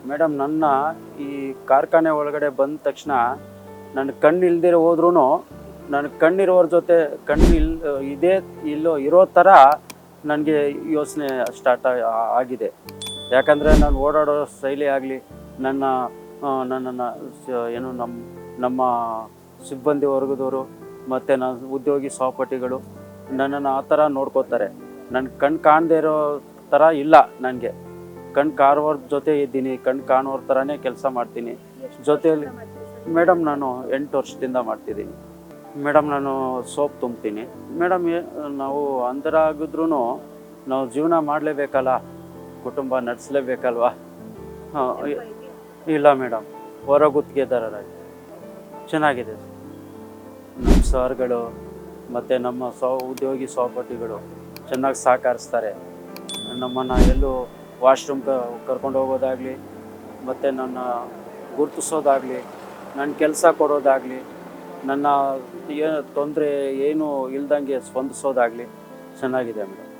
Madam ನನ್ನ ಈ ಕಾರ್ಖಾನೆ ಒಳಗಡೆ ಬಂದ ತಕ್ಷಣ ನನ್ನ ಕಣ್ಣು ಇಲ್ದಿರ ಹೋದ್ರೂ ನನ್ನ ಕಣ್ಣಿರೋರ ಜೊತೆ ಇದೇ ಇರೋ ಥರ ನನಗೆ ಯೋಚನೆ ಸ್ಟಾರ್ಟ್ ಆಗಿದೆ. ಯಾಕಂದರೆ ನಾನು ಓಡಾಡೋ ಶೈಲಿ ಆಗಲಿ, ನನ್ನನ್ನು ಏನು ನಮ್ಮ ಸಿಬ್ಬಂದಿ ವರ್ಗದವರು ಮತ್ತು ನನ್ನ ಉದ್ಯೋಗಿ ಸಹಪಾಠಿಗಳು ನನ್ನನ್ನು ಆ ಥರ ನೋಡ್ಕೋತಾರೆ. ನನ್ನ ಕಣ್ಣು ಕಾಣದೇ ಇರೋ ಥರ ಇಲ್ಲ. ನನಗೆ ಕಣ್ಣು ಕಾಣೋರ ಜೊತೆ ಇದ್ದೀನಿ, ಕಣ್ಣು ಕಾಣೋರ ಥರನೇ ಕೆಲಸ ಮಾಡ್ತೀನಿ. ಜೊತೆಯಲ್ಲಿ ಮೇಡಮ್ ನಾನು 8 ವರ್ಷದಿಂದ ಮಾಡ್ತಿದ್ದೀನಿ. ಮೇಡಮ್ ನಾನು ಸೋಪ್ ತುಂಬ್ತೀನಿ. ಮೇಡಮ್ ನಾವು ಅಂಧರ ಆಗಿದ್ರೂ ನಾವು ಜೀವನ ಮಾಡಲೇಬೇಕಲ್ಲ, ಕುಟುಂಬ ನಡೆಸಲೇಬೇಕಲ್ವ. ಹಾಂ, ಇಲ್ಲ ಮೇಡಮ್, ಹೊರ ಗುತ್ತಿಗೆದಾರರಾಗಿ ಚೆನ್ನಾಗಿದೆ. ನಮ್ಮ ಸರ್ಗಳು ಮತ್ತು ನಮ್ಮ ಉದ್ಯೋಗಿ ಸಹಪಾಠಿಗಳು ಚೆನ್ನಾಗಿ ಸಹಕರಿಸ್ತಾರೆ. ನಮ್ಮನ್ನು ಎಲ್ಲೂ ವಾಶ್ರೂಮ್ ಕರ್ಕೊಂಡು ಹೋಗೋದಾಗಲಿ, ಮತ್ತು ನನ್ನ ಗುರುತಿಸೋದಾಗಲಿ, ನನ್ನ ಕೆಲಸ ಕೊಡೋದಾಗಲಿ, ನನ್ನ ತೊಂದರೆ ಏನು ಇಲ್ದಂಗೆ ಸ್ಪಂದಿಸೋದಾಗಲಿ ಚೆನ್ನಾಗಿದೆ ಮೇಡಮ್.